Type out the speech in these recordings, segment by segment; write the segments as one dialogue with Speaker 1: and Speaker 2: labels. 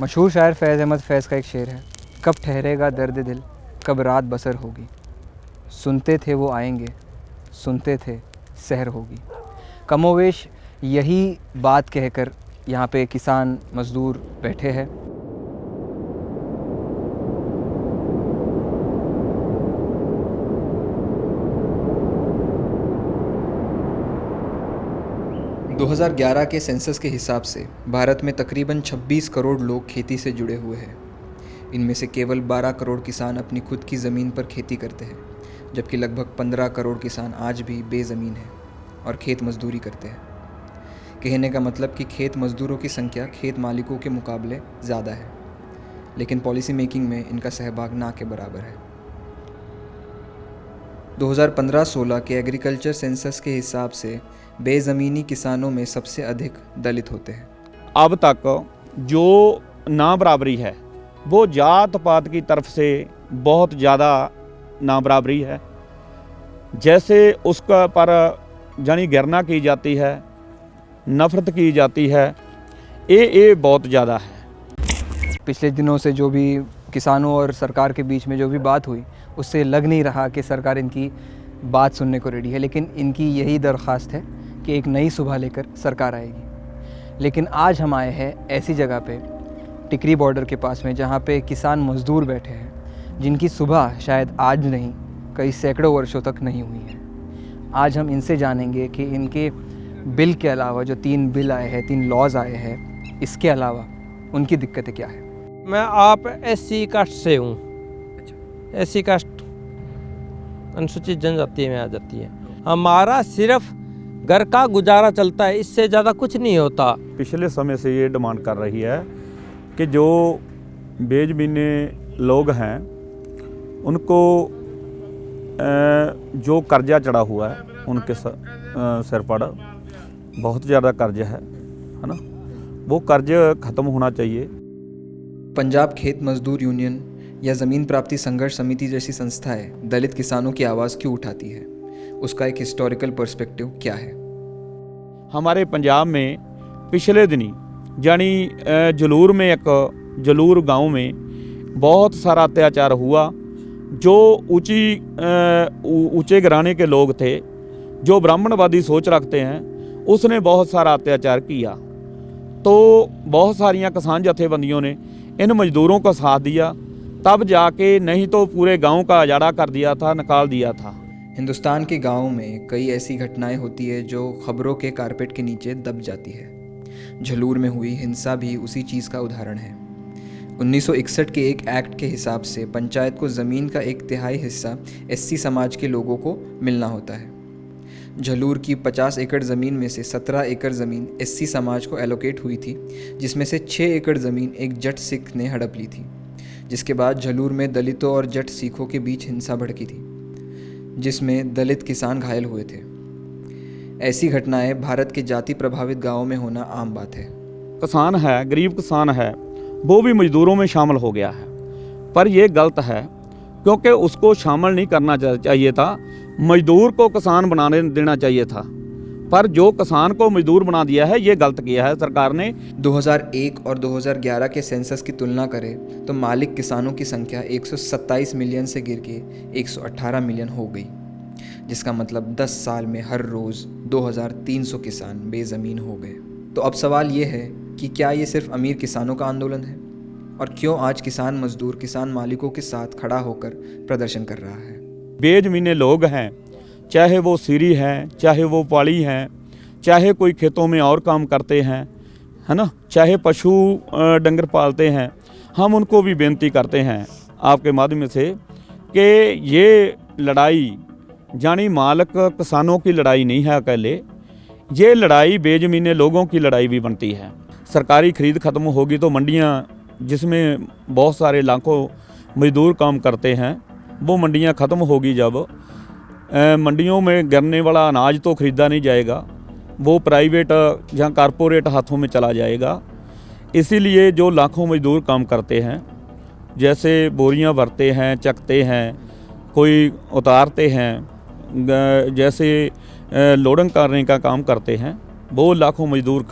Speaker 1: मशहूर शायर फैज़ अहमद फैज़ का एक शेर है, कब ठहरेगा दर्द दिल, कब रात बसर होगी। सुनते थे वो आएंगे, सुनते थे सहर होगी। कमोवेश यही बात कहकर यहाँ पे किसान मज़दूर बैठे हैं। दो 2011 के सेंसस के हिसाब से भारत में तकरीबन 26 करोड़ लोग खेती से जुड़े हुए हैं। इनमें से केवल 12 करोड़ किसान अपनी खुद की ज़मीन पर खेती करते हैं, जबकि लगभग 15 करोड़ किसान आज भी बेज़मीन हैं और खेत मजदूरी करते हैं। कहने का मतलब कि खेत मजदूरों की संख्या खेत मालिकों के मुकाबले ज़्यादा है, लेकिन पॉलिसी मेकिंग में इनका सहभाग ना के बराबर है। 2015-16 के एग्रीकल्चर सेंसस के हिसाब से बेज़मीनी किसानों में सबसे अधिक दलित होते हैं।
Speaker 2: अब तक जो ना बराबरी है वो जात पात की तरफ से बहुत ज़्यादा ना बराबरी है। जैसे उसका पर यानी घृणा की जाती है, नफ़रत की जाती है, ये बहुत ज़्यादा है।
Speaker 1: पिछले दिनों से जो भी किसानों और सरकार के बीच में जो भी बात हुई, उससे लग नहीं रहा कि सरकार इनकी बात सुनने को रेडी है, लेकिन इनकी यही दरख्वास्त है कि एक नई सुबह लेकर सरकार आएगी। लेकिन आज हम आए हैं ऐसी जगह पे, टिकरी बॉर्डर के पास में, जहाँ पे किसान मज़दूर बैठे हैं जिनकी सुबह शायद आज नहीं कई सैकड़ों वर्षों तक नहीं हुई है। आज हम इनसे जानेंगे कि इनके बिल के अलावा जो 3 बिल आए हैं, 3 लॉज आए हैं, इसके अलावा उनकी दिक्कतें क्या है।
Speaker 3: मैं आप SC कास्ट से हूँ। SC कास्ट अनुसूचित जनजाति में आ जाती है। हमारा सिर्फ घर का गुजारा चलता है, इससे ज़्यादा कुछ नहीं होता।
Speaker 2: पिछले समय से ये डिमांड कर रही है कि जो बेज़मीने लोग हैं उनको जो कर्जा चढ़ा हुआ है उनके सिर पर बहुत ज़्यादा कर्ज है ना, वो कर्ज ख़त्म होना चाहिए।
Speaker 1: पंजाब खेत मजदूर यूनियन या ज़मीन प्राप्ति संघर्ष समिति जैसी संस्थाएं दलित किसानों की आवाज़ क्यों उठाती है, उसका एक हिस्टोरिकल पर्सपेक्टिव क्या है।
Speaker 2: हमारे पंजाब में पिछले दिनी यानी जलूर में एक जलूर गांव में बहुत सारा अत्याचार हुआ। जो ऊंचे घराने के लोग थे, जो ब्राह्मणवादी सोच रखते हैं, उसने बहुत सारा अत्याचार किया। तो बहुत सारियां किसान जथेबंदियों ने इन मजदूरों का साथ दिया, तब जाके, नहीं तो पूरे गांव का उजाड़ा कर दिया था, निकाल दिया था।
Speaker 1: हिंदुस्तान के गाँव में कई ऐसी घटनाएं होती है जो खबरों के कारपेट के नीचे दब जाती है। झलूर में हुई हिंसा भी उसी चीज़ का उदाहरण है। 1961 के एक एक्ट के हिसाब से पंचायत को ज़मीन का 1/3 हिस्सा SC समाज के लोगों को मिलना होता है। झलूर की 50 एकड़ ज़मीन में से 17 एकड़ ज़मीन SC समाज को एलोकेट हुई थी, जिसमें से 6 एकड़ ज़मीन एक जट सिख ने हड़प ली थी। जिसके बाद झलूर में दलितों और जट सिखों के बीच हिंसा भड़की थी, जिसमें दलित किसान घायल हुए थे। ऐसी घटनाएं भारत के जाति प्रभावित गांवों में होना आम बात है।
Speaker 2: किसान है, गरीब किसान है, वो भी मजदूरों में शामिल हो गया है, पर यह गलत है क्योंकि उसको शामिल नहीं करना चाहिए था। मजदूर को किसान बनाने देना चाहिए था, पर जो किसान को मजदूर बना दिया है, ये गलत किया है सरकार ने।
Speaker 1: 2001 और 2011 के सेंसस की तुलना करें तो मालिक किसानों की संख्या 127 मिलियन से गिर के 118 मिलियन हो गई, जिसका मतलब 10 साल में हर रोज़ 2300 किसान बेज़मीन हो गए। तो अब सवाल ये है कि क्या ये सिर्फ अमीर किसानों का आंदोलन है, और क्यों आज किसान मजदूर किसान मालिकों के साथ खड़ा होकर प्रदर्शन कर रहा है।
Speaker 2: बेज़मीने लोग हैं, चाहे वो सीरी हैं, चाहे वो पाली हैं, चाहे कोई खेतों में और काम करते हैं, है ना, चाहे पशु डंगर पालते हैं, हम उनको भी बेनती करते हैं आपके माध्यम से कि ये लड़ाई यानी मालिक किसानों की लड़ाई नहीं है अकेले, ये लड़ाई बेज़मीने लोगों की लड़ाई भी बनती है। सरकारी खरीद ख़त्म होगी तो मंडियाँ, जिसमें बहुत सारे लाखों मजदूर काम करते हैं, वो मंडियाँ ख़त्म होगी। जब मंडियों में गिरने वाला अनाज तो ख़रीदा नहीं जाएगा, वो प्राइवेट या कारपोरेट हाथों में चला जाएगा। इसीलिए जो लाखों मजदूर काम करते हैं, जैसे बोरियां भरते हैं, चकते हैं, कोई उतारते हैं, जैसे लोडिंग करने का काम करते हैं, वो लाखों मजदूर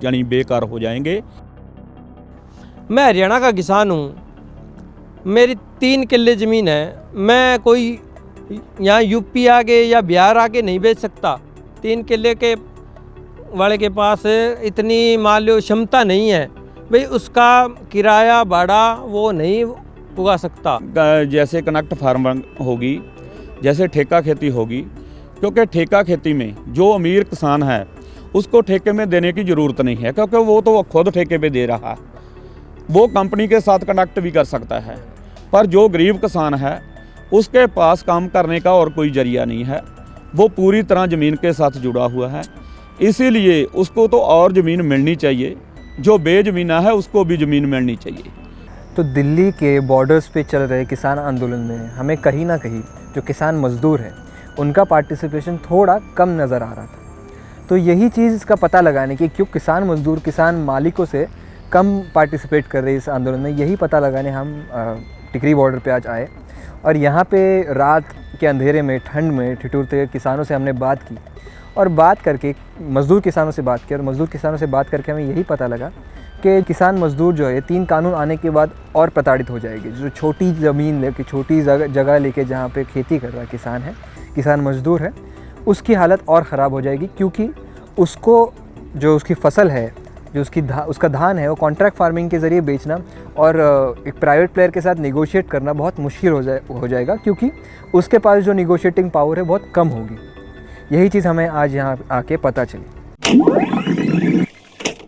Speaker 2: यानी बेकार हो जाएंगे।
Speaker 3: मैं हरियाणा का किसान हूँ, मेरी 3 किल्ले ज़मीन है, मैं कोई यहाँ यूपी आगे या बिहार आगे नहीं बेच सकता। 3 किल्ले के वाले के पास इतनी मान लो क्षमता नहीं है भाई, उसका किराया भाड़ा वो नहीं पुगा सकता।
Speaker 2: जैसे कनेक्ट फार्मिंग होगी, जैसे ठेका खेती होगी, क्योंकि ठेका खेती में जो अमीर किसान है उसको ठेके में देने की ज़रूरत नहीं है, क्योंकि वो तो खुद ठेके पे दे रहा है, वो कंपनी के साथ कनेक्ट भी कर सकता है। पर जो गरीब किसान है उसके पास काम करने का और कोई जरिया नहीं है, वो पूरी तरह ज़मीन के साथ जुड़ा हुआ है, इसीलिए उसको तो और ज़मीन मिलनी चाहिए, जो बेज़मीना है उसको भी ज़मीन मिलनी चाहिए।
Speaker 1: तो दिल्ली के बॉर्डर्स पे चल रहे किसान आंदोलन में हमें कहीं ना कहीं जो किसान मज़दूर हैं उनका पार्टिसिपेशन थोड़ा कम नज़र आ रहा था। तो यही चीज़ इसका पता लगाने की, क्यों किसान मज़दूर किसान मालिकों से कम पार्टिसिपेट कर रहे इस आंदोलन में, यही पता लगाने हम टिकरी बॉर्डर पे आज आए। और यहाँ पे रात के अंधेरे में ठंड में ठिठुरते किसानों से हमने बात की, और बात करके मज़दूर किसानों से बात की, और मज़दूर किसानों से बात करके हमें यही पता लगा कि किसान मज़दूर जो है 3 कानून आने के बाद और प्रताड़ित हो जाएगी। जो छोटी ज़मीन लेके, छोटी जगह लेके जहाँ पे खेती कर रहा किसान है, किसान मज़दूर है, उसकी हालत और ख़राब हो जाएगी, क्योंकि उसको जो उसकी फसल है, जो उसका धान है, वो कॉन्ट्रैक्ट फार्मिंग के ज़रिए बेचना और एक प्राइवेट प्लेयर के साथ नेगोशिएट करना बहुत मुश्किल हो जाएगा, क्योंकि उसके पास जो नेगोशिएटिंग पावर है बहुत कम होगी। यही चीज़ हमें आज यहाँ आके पता चली।